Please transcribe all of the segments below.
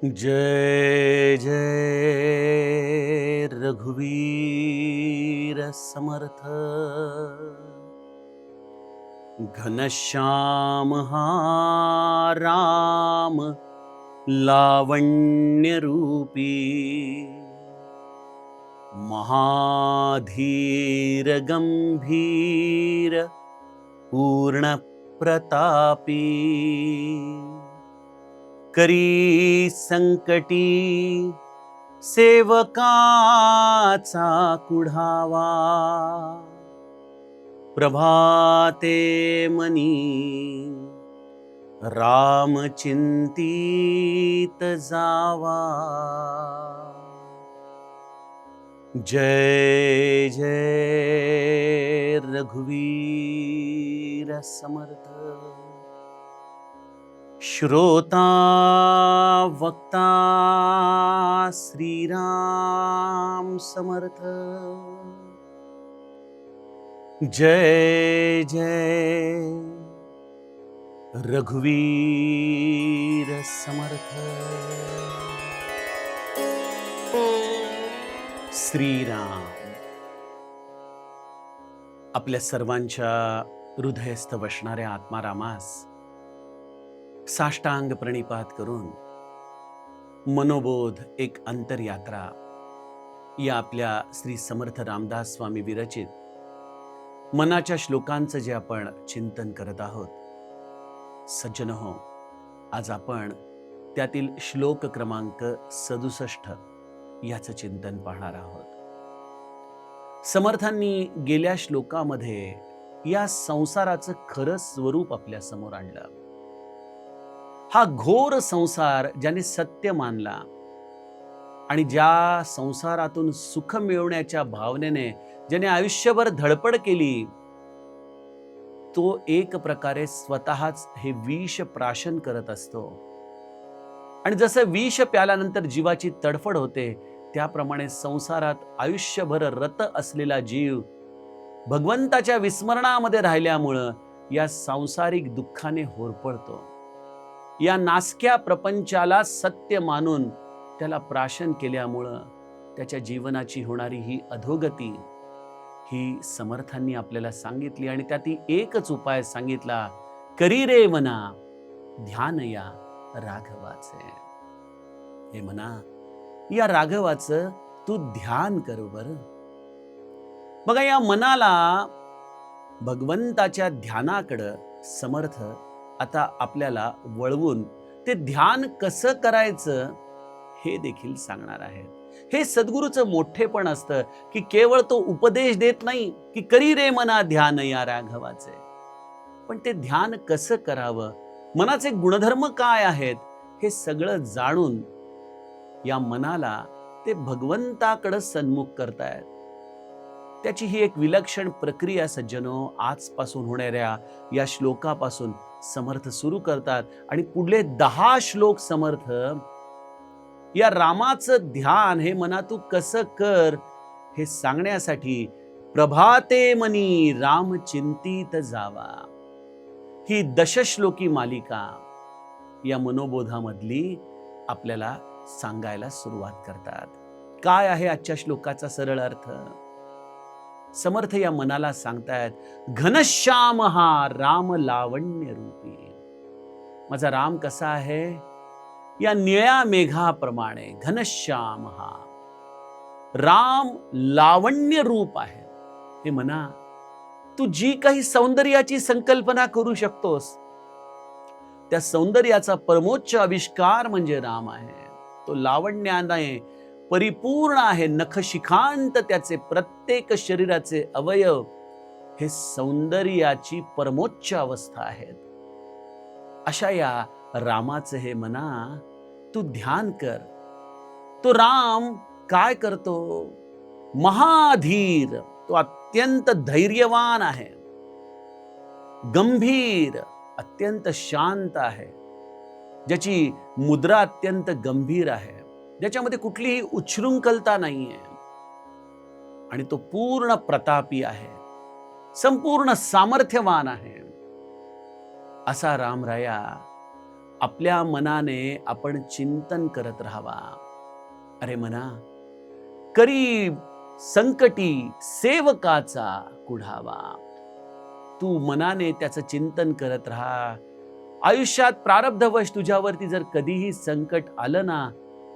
जय जय रघुवीर समर्थ। घनश्याम हा राम लावण्य रूपी, महाधीर गंभीर पूर्ण प्रतापी, करी संकटी सेवकाचा कुढावा, प्रभाते मनी राम चिंतित जावा। जय जय रघुवीर समर्थ। श्रोता वक्ता श्रीराम समर्थ। जय जय रघुवीर समर्थ। श्रीराम आपल्या सर्वांच्या हृदयस्थ बसणाऱ्या आत्मारामास साष्टांग प्रणिपात करून मनोबोध एक अंतरयात्रा या आपल्या श्री समर्थ रामदास स्वामी विरचित मनाच्या श्लोकांचं जे आपण चिंतन करत आहोत, सज्जन हो, आज आपण त्यातील श्लोक क्रमांक 67 याचं चिंतन पाहणार आहोत। समर्थांनी गेल्या श्लोकामध्ये या संसाराचं खरं स्वरूप आपल्या समोर आणलं। हा घोर संसार ज्याने सत्य मानला आणि ज्या संसारातून सुख मिळवण्याच्या भावनेने ज्याने आयुष्यभर धडपड केली, तो एक प्रकारे स्वतःच हे विष प्राशन करत असतो। आणि जसं विष प्याल्यानंतर जीवाची तडफड होते, त्याप्रमाणे संसारात आयुष्यभर रत असलेला जीव भगवंताच्या विस्मरणामध्ये राहिल्यामुळं या सांसारिक दुःखाने होरपळतो। या नासक्या प्रपंचाला सत्य मानून त्याला प्राशन केल्यामुळं त्याच्या जीवनाची होणारी ही अधोगती ही समर्थांनी आपल्याला सांगितली। आणि त्यातील एकच उपाय सांगितला, करी रे मना ध्यान या राघवाचे। हे मना, या राघवाचं तू ध्यान कर बर। बघा, या मनाला भगवंताच्या ध्यानाकडं समर्थ आता आपल्याला वळवून ते ध्यान कसं करायचं हे देखील सांगणार आहेत। हे सद्गुरूचं मोठेपण असतं की केवळ तो उपदेश देत नाही की करी रे मना ध्यान या राघवाचे, पण ते ध्यान कसं करावं, मनाचे गुणधर्म काय आहेत, हे सगळं जाणून या मनाला ते भगवंताकडे सन्मुख करतायत। त्याची ही एक विलक्षण प्रक्रिया सज्जनो आजपासून होणाऱ्या या श्लोकापासून समर्थ सुरू करतात। आणि पुढले 10 श्लोक समर्थ या रामाचं ध्यान हे मना तू कसं कर हे सांगण्यासाठी प्रभाते मनी राम चिंतित जावा ही दशश्लोकी मालिका या मनोबोधामधली आपल्याला सांगायला सुरुवात करतात। काय आहे आजच्या श्लोकाचा सरळ अर्थ? समर्थ या मनाला सांगतायत, घनश्याम हा राम लावण्य रूपी। माझा राम कसा आहे? या निळ्या मेघाप्रमाणे घनश्याम हा राम लावण्य रूप आहे। हे मना, तू जी काही सौंदर्याची संकल्पना करू शकतोस, त्या सौंदर्याचा परमोच्च आविष्कार म्हणजे राम आहे। तो लावण्याने परिपूर्ण आहे। नखशिखांत त्याचे प्रत्येक शरीराचे अवयव हे सौंदर्याची परमोच्च अवस्था आहेत। अशा या रामाचे हे मना तू ध्यान कर। तो राम काय करतो? महाधीर, तो अत्यंत धैर्यवान आहे। गंभीर, अत्यंत शांत आहे। ज्याची मुद्रा अत्यंत गंभीर आहे, ज्याच्यामध्ये कुठलीही उच्छृंखलता नाहीये। आणि तो पूर्ण प्रतापी आहे, संपूर्ण सामर्थ्यवान आहे। असा रामराया आपल्या मनाने आपण चिंतन करत राहावा. अरे मना, करी संकटी सेवकाचा कुढावा. तू मनाने त्याचं चिंतन करत राहा. आयुष्यात प्रारब्धवश तुझ्यावरती जर कधीही संकट आलं ना,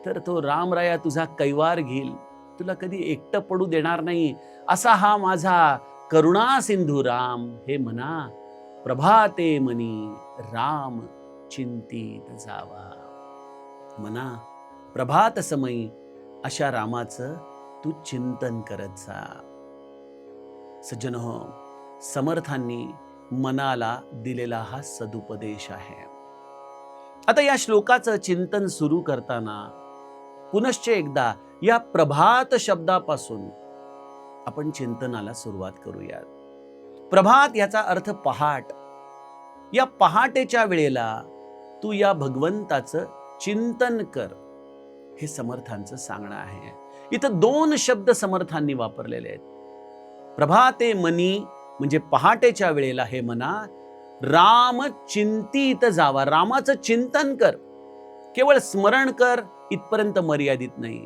तर तो रामराया तुझा कैवार घेईल, तुला कधी एकटं पडू देणार नाही. असा हा माझा करुणा सिंधू राम. हे मना, प्रभाते मनी राम चिंतित जावा. मना, प्रभात समयी अशा रामाचं तू चिंतन करत जा. सज्जनहो, समर्थांनी मनाला दिलेला हा सदुपदेश आहे. आता या श्लोकाचं चिंतन सुरू करताना पुनश्च एकदा या प्रभात शब्दापासून आपण चिंतनाला सुरुवात करूयात. प्रभात याचा अर्थ पहाट. या पहाटेच्या वेळेला तू या भगवंताचं चिंतन कर, हे समर्थांचं सांगणं आहे. इथं 2 शब्द समर्थांनी वापरलेले आहेत. प्रभाते मनी म्हणजे पहाटेच्या वेळेला हे मना, राम चिंतित जावा. रामाचं चिंतन कर. केवळ स्मरण कर इथपर्यंत मर्यादित नाही.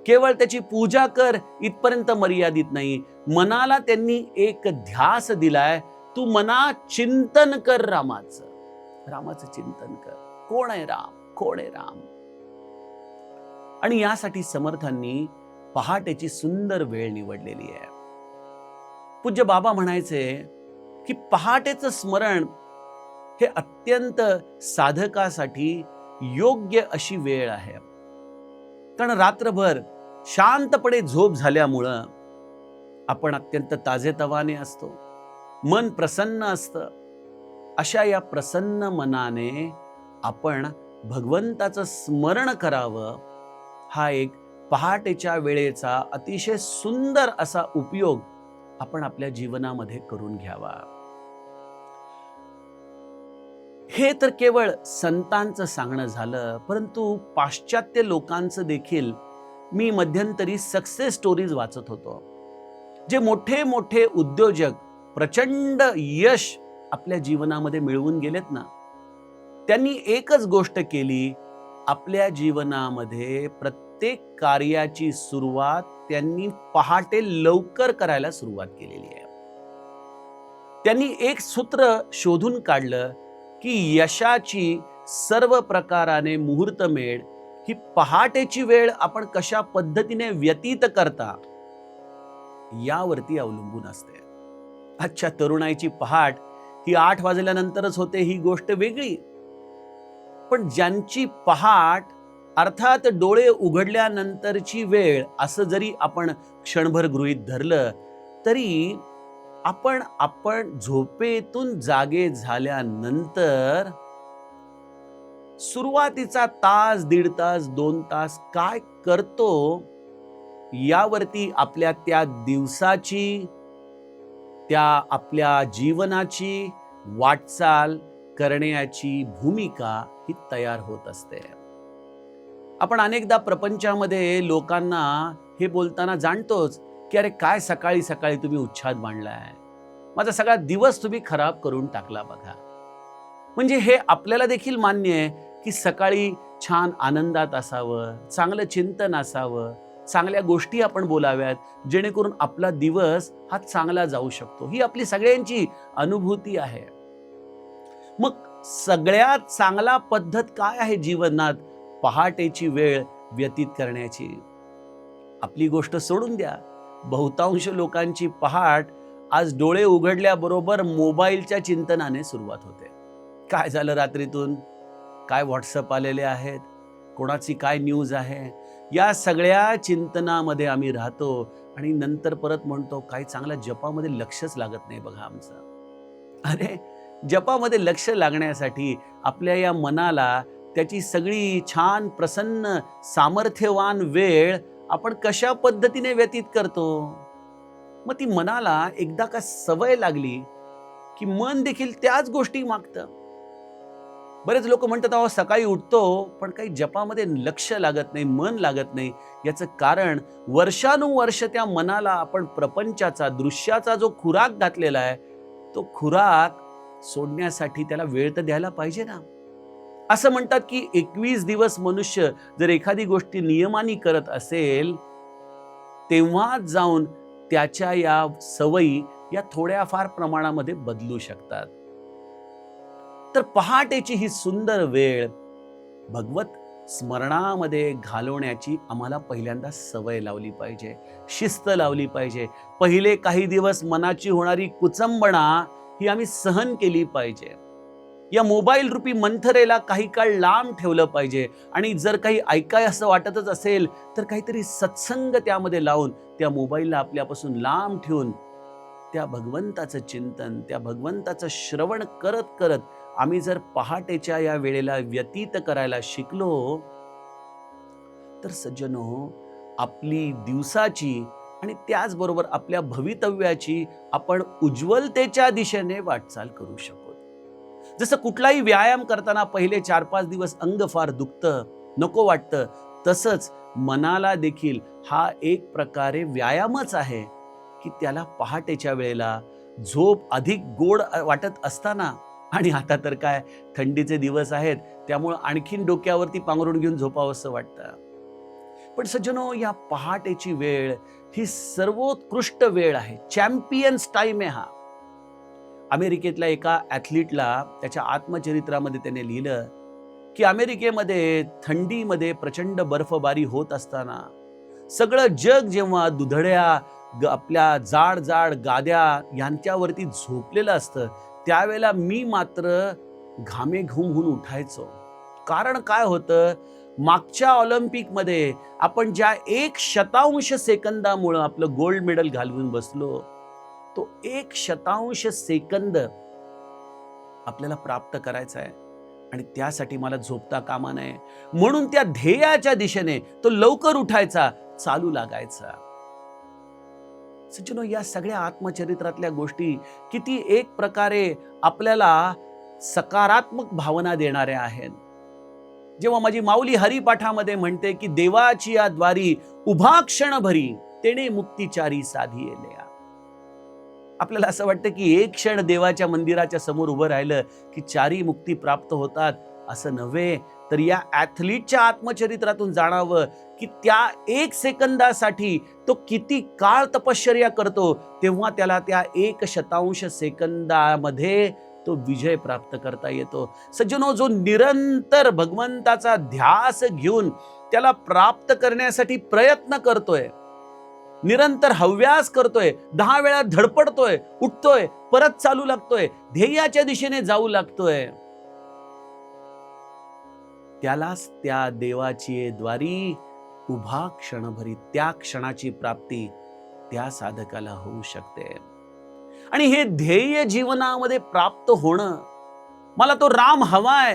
केवळ त्याची पूजा कर इथपर्यंत मर्यादित नाही. मनाला त्यांनी एक ध्यास दिलाय. तू मना चिंतन कर रामाचं. रामाचं चिंतन कर. कोण आहे राम? कोण आहे राम? आणि यासाठी समर्थांनी पहाटेची सुंदर वेळ निवडलेली आहे. पूज्य बाबा म्हणायचे की पहाटेचं स्मरण हे अत्यंत साधकासाठी योग्य अशी वेळ आहे. कारण रात्रभर शांतपणे झोप झाल्यामुळं आपण अत्यंत ताजेतवाने असतो, मन प्रसन्न असतं. अशा या प्रसन्न मनाने आपण भगवंताचं स्मरण करावं. हा एक पहाटेच्या वेळेचा अतिशय सुंदर असा उपयोग आपण आपल्या जीवनामध्ये करून घ्यावा. हे तर केवळ संतांचं सांगणं झालं, परंतु पाश्चात्य लोकांचं देखील मी मध्यंतरी सक्सेस स्टोरीज वाचत होतो. जे मोठे मोठे उद्योजक प्रचंड यश आपल्या जीवनामध्ये मिळवून गेलेत ना, त्यांनी एकच गोष्ट केली. आपल्या जीवनामध्ये प्रत्येक कार्याची सुरुवात त्यांनी पहाटे लवकर करायला सुरुवात केलेली आहे. त्यांनी एक सूत्र शोधून काढलं की यशाची सर्व प्रकाराने मुहूर्तमेढ ही पहाटेची वेळ आपण कशा पद्धतीने व्यतीत करता यावरती अवलंबून असते. अच्छा, तरुणाईची पहाट ही 8 वाजल्यानंतरच होते ही गोष्ट वेगळी, पण ज्यांची पहाट अर्थात डोळे उघडल्यानंतरची वेळ असं जरी आपण क्षणभर गृहीत धरलं, तरी आपण झोपेतून जागे झाल्यानंतर सुरुवातीचा तास, 1.5 तास, 2 तास काय करतो यावरती आपल्या त्या दिवसाची, त्या आपल्या जीवनाची वाटचाल करण्याची भूमिका ही तयार होत असते. आपण अनेकदा प्रपंचामध्ये लोकांना हे बोलताना जाणतोच की अरे काय सकाळी सकाळी तुम्ही उच्छाद मांडलाय, माझा सगळा दिवस तुम्ही खराब करून टाकला बघा. म्हणजे हे आपल्याला देखील मान्य आहे की सकाळी छान आनंदात असावं, चांगलं चिंतन असावं, चांगल्या गोष्टी आपण बोलाव्यात, जेणेकरून आपला दिवस हा चांगला जाऊ शकतो. ही आपली सगळ्यांची अनुभूती आहे. मग सगळ्यात चांगला पद्धत काय आहे जीवनात पहाटेची वेळ व्यतीत करण्याची? आपली गोष्ट सोडून द्या. बहुतांश लोकांची पहाट आज डोळे उघडल्याबरोबर मोबाईलच्या चिंतनाने सुरुवात होते. काय झालं रात्रीतून, काय व्हॉट्सअप आलेले आहेत, कोणाची काय न्यूज आहे, या सगळ्या चिंतनामध्ये आम्ही राहतो आणि नंतर परत म्हणतो काही चांगल्या जपामध्ये लक्षच लागत नाही बघा आमचं. अरे, जपामध्ये लक्ष लागण्यासाठी आपल्या या मनाला त्याची सगळी छान प्रसन्न सामर्थ्यवान वेळ आपण कशा पद्धतीने व्यतीत करतो? मग ती मनाला एकदा का सवय लागली की मन देखील त्याच गोष्टी मागतं. बरेच लोक म्हणतात अहो सकाळी उठतो पण काही जपामध्ये लक्ष लागत नाही, मन लागत नाही. याचं कारण वर्षानुवर्ष त्या मनाला आपण प्रपंचाचा, दृश्याचा जो खुराक घातलेला आहे, तो खुराक सोडण्यासाठी त्याला वेळ तर द्यायला पाहिजे ना. असं म्हणतात की 21 दिवस मनुष्य जर एखादी गोष्टी नियमाने करत असेल, तेव्हा जाऊन त्याच्या या सवयी या थोड्याफार प्रमाणामध्ये बदलू शकतात. तर पहाटेची ही सुंदर वेळ भगवत स्मरणामध्ये घालवण्याची आम्हाला पहिल्यांदा सवय लावली पाहिजे, शिस्त लावली पाहिजे. पहिले काही दिवस मनाची होणारी कुचंबणा ही आम्ही सहन केली पाहिजे. या मोबाईल रूपी मंथरेला काही काळ लांब ठेवलं पाहिजे आणि जर काही ऐकाय असं वाटतच असेल तर काहीतरी सत्संग त्यामध्ये लावून त्या मोबाईलला आपल्यापासून लांब ठेवून त्या भगवंताचं चिंतन, त्या भगवंताचं श्रवण करत करत आम्ही जर पहाटेच्या या वेळेला व्यतीत करायला शिकलो, तर सज्जनो, आपली दिवसाची आणि त्याचबरोबर आपल्या भवितव्याची आपण उज्ज्वलतेच्या दिशेने वाटचाल करू शकू. जसं कुठलाही व्यायाम करताना पहिले 4-5 दिवस अंग फार दुखतं, नको वाटतं, तसंच मनाला देखील हा एक प्रकारे व्यायामच आहे की त्याला पहाटेच्या वेळेला झोप अधिक गोड वाटत असताना, आणि आता तर काय थंडीचे दिवस आहेत त्यामुळे आणखीन डोक्यावरती पांघरून घेऊन झोपावंसं वाटतं. पण सज्जनो, या पहाटेची वेळ ही सर्वोत्कृष्ट वेळ आहे, चॅम्पियन्स टाइम आहे हा. अमेरिकेतल्या एका ॲथलीटला त्याच्या आत्मचरित्रामध्ये त्याने लिहिलं की अमेरिकेमध्ये थंडीमध्ये प्रचंड बर्फबारी होत असताना सगळं जग जेव्हा दुधड्या आपल्या जाड जाड गाद्या यांच्यावरती झोपलेलं असतं, त्यावेळेला मी मात्र घामे घुम होऊन उठायचो. कारण काय होतं, मागच्या ऑलिम्पिकमध्ये आपण ज्या 1/100 सेकंदामुळे आपलं गोल्ड मेडल घालवून बसलो, तो 1/100 सेकंद आपल्याला प्राप्त करायचा आहे आणि त्यासाठी मला झोपता कामा नये. म्हणून त्या ध्येयाच्या दिशेने तो लवकर उठायचा, चालू लागायचा. सज्जनो, या सगळ्या आत्मचरित्रातल्या गोष्टी किती एक प्रकारे आपल्याला सकारात्मक भावना देणाऱ्या आहेत. जेव्हा माझी माऊली हरिपाठामध्ये म्हणते की देवाची या द्वारी उभा क्षण भरी तेणे मुक्तिचारी साधी येल्या. आपल्याला असं वाटतं की एक क्षण देवाच्या मंदिराच्या समोर उभं राहिलं की चारी मुक्ती प्राप्त होतात, असं नव्हे. तर या ॲथलीटच्या आत्मचरित्रातून जाणावं की त्या 1 सेकंदासाठी तो किती काळ तपश्चर्या करतो, तेव्हा त्याला त्या 1/100 सेकंदामध्ये तो विजय प्राप्त करता येतो. सज्जनो, जो निरंतर भगवंताचा ध्यास घेऊन त्याला प्राप्त करण्यासाठी प्रयत्न करतोय, निरंतर हव्यास करतोय, 10 वेळा धडपडतोय, उठतोय, परत चालू लागतोय, ध्येयाच्या दिशेने जाऊ लागतोय, त्यालाच त्या देवाची द्वारी उभा क्षणभरी, त्या क्षणाची प्राप्ती त्या साधकाला होऊ शकते. आणि हे ध्येय जीवनामध्ये प्राप्त होणं, मला तो राम हवाय,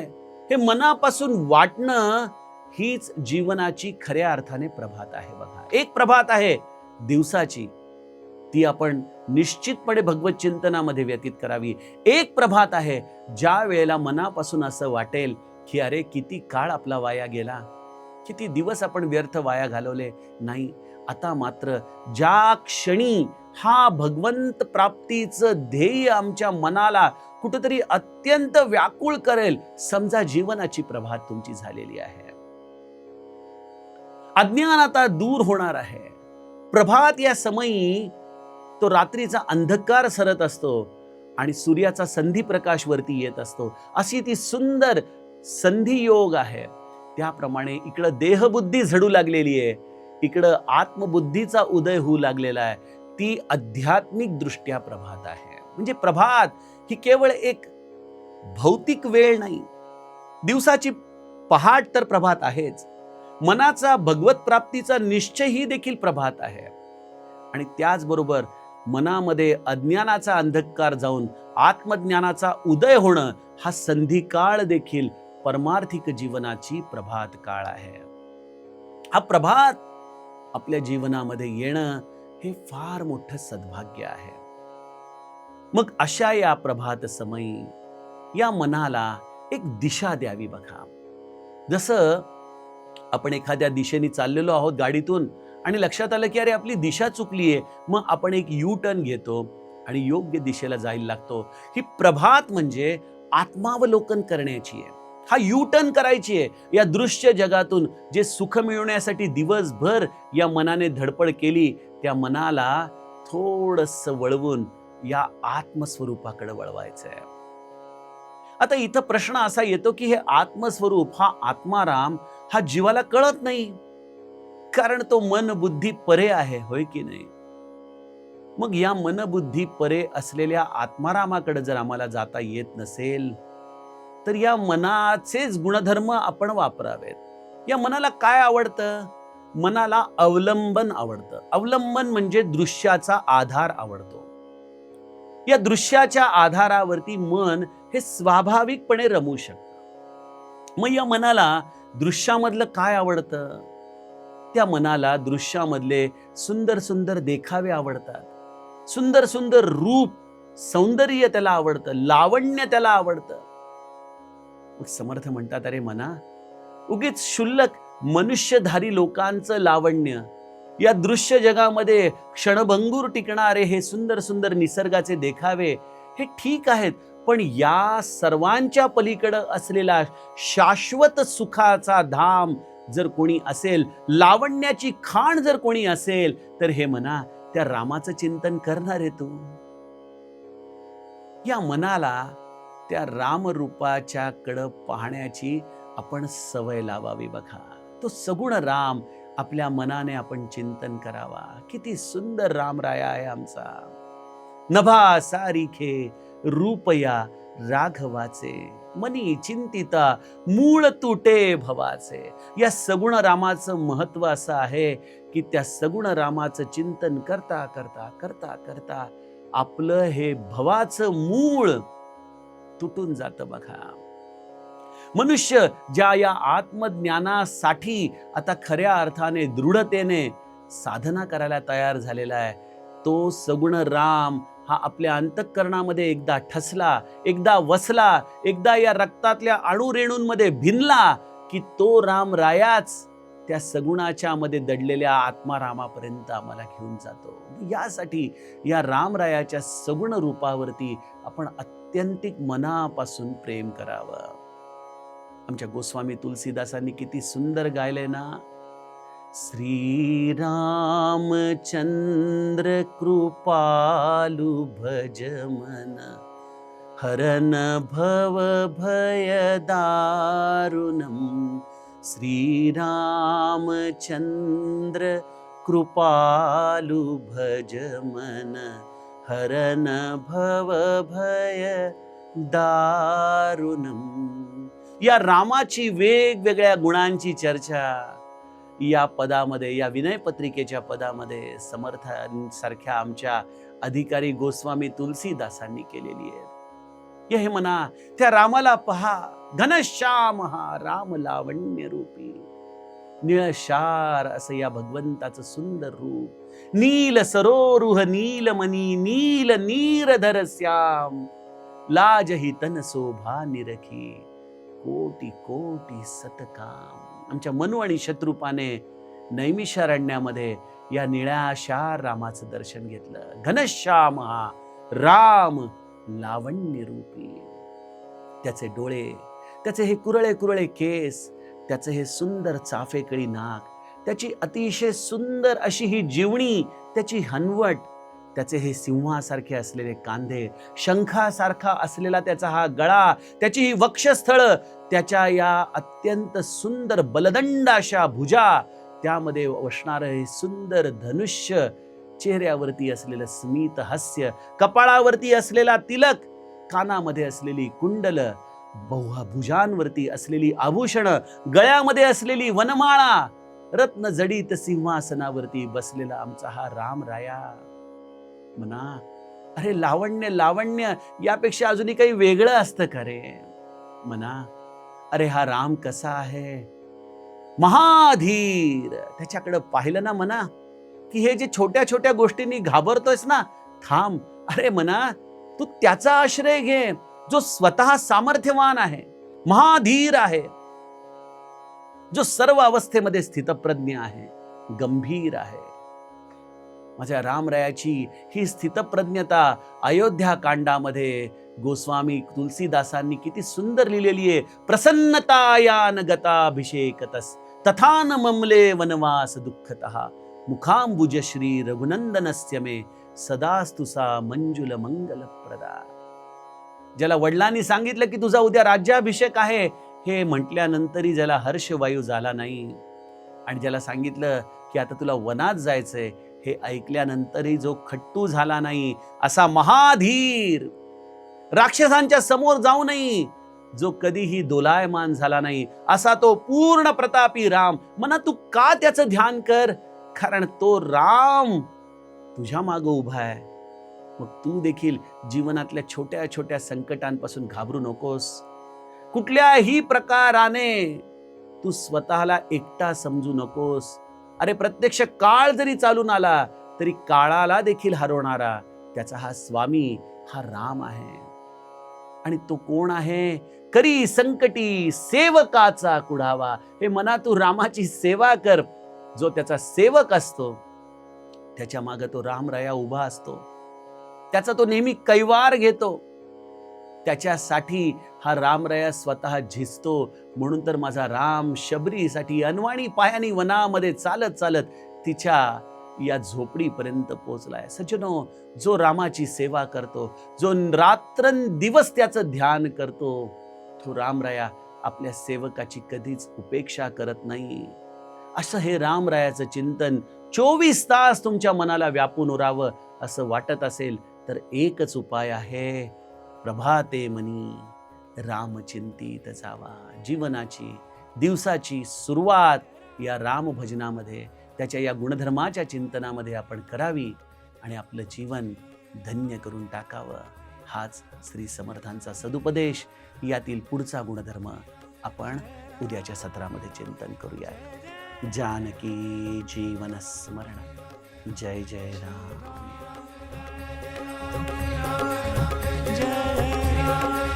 हे मनापासून वाटणं, हीच जीवनाची खऱ्या अर्थाने प्रभात आहे. बघा, एक प्रभात आहे दिवसाची, ती आपण निश्चितपणे भगवत चिंतनामध्ये व्यतीत करावी. एक प्रभात आहे ज्या वेळेला मनापासून असं वाटेल की अरे किती काळ आपला वाया गेला, किती दिवस आपण व्यर्थ वाया घालवले. नाही, आता मात्र ज्या क्षणी हा भगवंत प्राप्तीचं ध्येय आमच्या मनाला कुठेतरी अत्यंत व्याकुळ करेल, समजा जीवनाची प्रभात तुमची झालेली आहे. अज्ञान आता दूर होणार आहे. प्रभात या समयी तो रात्रीचा अंधकार सरत असतो आणि सूर्याचा संधी प्रकाश वरती येत असतो. अशी ती सुंदर संधी योग आहे. त्याप्रमाणे इकडं देहबुद्धी झडू लागलेली आहे, इकडं आत्मबुद्धीचा उदय होऊ लागलेला आहे. ती आध्यात्मिक दृष्ट्या प्रभात आहे. म्हणजे प्रभात ही केवळ एक भौतिक वेळ नाही, दिवसाची पहाट तर प्रभात आहेच, मनाचा भगवत प्राप्तीचा निश्चय ही देखील प्रभात आहे. आणि त्याचबरोबर मनामध्ये अज्ञानाचा अंधकार जाऊन आत्मज्ञानाचा उदय होणं, हा संधी काळ देखील परमार्थिक जीवनाची प्रभात काळ आहे. हा प्रभात आपल्या जीवनामध्ये येणं हे फार मोठं सद्भाग्य आहे. मग अशा या प्रभात समयी या मनाला एक दिशा द्यावी. बघा, जसं आपण एखाद्या दिशेने चाललेलो आहोत गाडीतून आणि लक्षात आलं की अरे आपली दिशा चुकलीये, मग आपण एक यू टर्न घेतो आणि योग्य दिशेला जायला लागतो. ही प्रभात म्हणजे आत्मावलोकन करण्याची आहे, हा यू टर्न करायची आहे. या दृश्य जगातून जे सुख मिळवण्यासाठी दिवसभर या मनाने धडपड केली, त्या मनाला थोडस वळवून या आत्मस्वरूपाकडे वळवायचं आहे. आता इथं प्रश्न असा येतो की हे आत्मस्वरूप, हा आत्माराम, हा जीवाला कळत नाही, कारण तो मन बुद्धी परे आहे, होय की नाही? मग या मन बुद्धी परे असलेल्या आत्मारामाकडे जर आम्हाला जाता येत नसेल, तर या मनाचेच गुणधर्म आपण वापरावेत. या मनाला काय आवडतं? मनाला अवलंबन आवडतं. अवलंबन म्हणजे दृश्याचा आधार आवडतो. या दृश्याच्या आधारावरती मन हे स्वाभाविकपणे रमू शकतं. मग या मनाला दृश्यामधलं काय आवडतं? त्या मनाला दृश्यामधले सुंदर सुंदर देखावे आवडतात. सुंदर सुंदर रूप, सौंदर्य त्याला आवडतं, लावण्य त्याला आवडतं. मग समर्थ म्हणतात, अरे मना, उगीच क्षुल्लक मनुष्यधारी लोकांचं लावण्य, या दृश्य जगामध्ये क्षणभंगूर टिकणारे हे सुंदर सुंदर निसर्गाचे देखावे हे ठीक आहेत, पण या सर्वांच्या पलीकडे असलेला शाश्वत सुखाचा धाम जर कोणी असेल, लावण्याची खाण जर कोणी असेल, तर हे मना, त्या रामाचं चिंतन करणार आहे तू. या मनाला त्या रामरूपाच्या कडे पाहण्याची आपण सवय लावावी. बघा, तो सगुण राम आपल्या मनाने आपण चिंतन करावा. किती सुंदर रामराया आहे आमचा. नभा सारिखे रूपया राघवाचे, मनी चिंतिता मूळ तुटे भवाचे. या सगुण रामाचं महत्व असं आहे की त्या सगुण रामाचं चिंतन करता करता करता करता आपलं हे भवाचं मूळ तुटून जातं. बघा, मनुष्य ज्या या आत्मज्ञानासाठी आता खऱ्या अर्थाने दृढतेने साधना करायला तयार झालेला आहे, तो सगुण राम हा आपल्या अंतःकरणामध्ये एकदा ठसला, एकदा वसला, एकदा या रक्तातल्या अणुरेणूंमध्ये भिनला की तो राम रायाच त्या सगुणाच्या मध्ये दडलेल्या आत्मारामापर्यंत आम्हाला घेऊन जातो. यासाठी या रामरायाच्या सगुण रूपावरती आपण अत्यंतिक मनापासून प्रेम करावं. आमच्या गोस्वामी तुलसीदासांनी किती सुंदर गायलंय ना, श्री रामचंद्र कृपालु भज मन, हरन भव भय दारुणम. श्री रामचंद्र कृपालु भज मन, हरन भव भय दारुणम. या रामाची वेगवेगळ्या गुणांची चर्चा या पदामध्ये, या विनय पत्रिकेच्या पदामध्ये समर्थांसारख्या आमच्या अधिकारी गोस्वामी तुलसीदासांनी केलेली आहे. हे म्हणा, त्या रामाला पहा, घनश्याम हा राम लावण्य रूपी. निळशार असं या भगवंताचं सुंदर रूप. नील सरोरुह नीलमणी, नील नीरधर श्याम, लाजही तन शोभा निरखी, कोटी कोटी सतकाम. आमच्या मनु आणि शत्रुपाने नैमिषारण्यामध्ये या निळाशार रामाचं दर्शन घेतलं. घनश्याम हा राम लावण्य रूपी. त्याचे डोळे, त्याचे हे कुरळे कुरळे केस, त्याचे हे सुंदर चाफेकळी नाक, त्याची अतिशय सुंदर अशी ही जीवणी, त्याची हनवट, त्याचे हे सिंहासारखे असलेले कांदे, शंखासारखा असलेला त्याचा हा गळा, त्याची ही वक्षस्थळ, त्याच्या या अत्यंत सुंदर बलदंड अशा भुजा, त्यामध्ये वसणारं हे सुंदर धनुष्य, चेहऱ्यावरती असलेलं स्मित हास्य, कपाळावरती असलेला तिलक, कानामध्ये असलेली कुंडल, भुजांवरती असलेली आभूषण, गळ्यामध्ये असलेली वनमाळा, रत्न जडित सिंहासनावरती बसलेला आमचा हा राम राया. म्हणा, अरे लावण्य लावण्य यापेक्षा अजूनही काही वेगळं असतं का रे? म्हणा, अरे हा राम कसा आहे, महाधीर. त्याच्याकडे पाहिलं ना म्हणा, की हे जे छोट्या छोट्या गोष्टींनी घाबरतोयस ना, थांब. अरे म्हणा, तू त्याचा आश्रय घे जो स्वतः सामर्थ्यवान आहे, महाधीर आहे, जो सर्व अवस्थेमध्ये स्थितप्रज्ञ आहे, गंभीर आहे. माझ्या रामरायाची ही स्थितप्रज्ञता अयोध्या कांडामध्ये गोस्वामी तुलसीदासांनी किती सुंदर लिहिलेली आहे. प्रसन्नतायान गताभिषेकतस तथान ममले वनवास दुःखतः मुखांबुज श्री रघुनंदनस्य मे सदास्तुसा मंजुल मंगलप्रदा. ज्याला वडिलांनी सांगितलं की तुझा उद्या राज्याभिषेक आहे, हे म्हटल्यानंतरही ज्याला हर्षवायू झाला नाही, आणि ज्याला सांगितलं की आता तुला वनात जायचंय, हे ऐकल्यानंतरही जो खट्टू झाला नाही, असा महाधीर, राक्षसांच्या समोर जाऊनही जो कधीही दोलायमान झाला नाही, असा तो पूर्ण प्रतापी राम. म्हणा तू का त्याचं ध्यान कर, कारण तो राम तुझ्या मागं उभा आहे. मग तू देखील जीवनातल्या छोट्या छोट्या संकटांपासून घाबरू नकोस. कुठल्याही प्रकाराने तू स्वतःला एकटा समजू नकोस. अरे प्रत्यक्ष काळ जरी चालून आला तरी काळाला देखील हरवणारा त्याचा हा स्वामी, हा राम आहे. आणि तो कोण आहे? करी संकटी सेवकाचा कुढावा. हे मना तू रामाची सेवा कर. जो त्याचा सेवक असतो त्याच्या मागे तो रामराया उभा असतो, त्याचा तो नेहमी कैवार घेतो, त्याच्यासाठी हा रामराया स्वतः झिजतो. म्हणून तर माझा राम शबरीसाठी अनवाणी पायानी वनामध्ये चालत चालत तिच्या या झोपडीपर्यंत पोहोचलाय. सज्जनो, जो रामाची सेवा करतो, जो रात्रंदिवस त्याचं ध्यान करतो, तो रामराया आपल्या सेवकाची कधीच उपेक्षा करत नाही. असं हे रामरायाचं चिंतन 24 तास तुमच्या मनाला व्यापून उरावं असं वाटत असेल तर एकच उपाय आहे. प्रभाते मनी रामचिंतित जावा. जीवनाची दिवसाची सुरुवात या रामभजनामध्ये, त्याच्या या गुणधर्माच्या चिंतनामध्ये आपण करावी आणि आपलं जीवन धन्य करून टाकावं. हाच श्री समर्थांचा सदुपदेश. यातील पुढचा गुणधर्म आपण उद्याच्या सत्रामध्ये चिंतन करूया. जानकी जीवन स्मरण. जय जय राम. जय राम.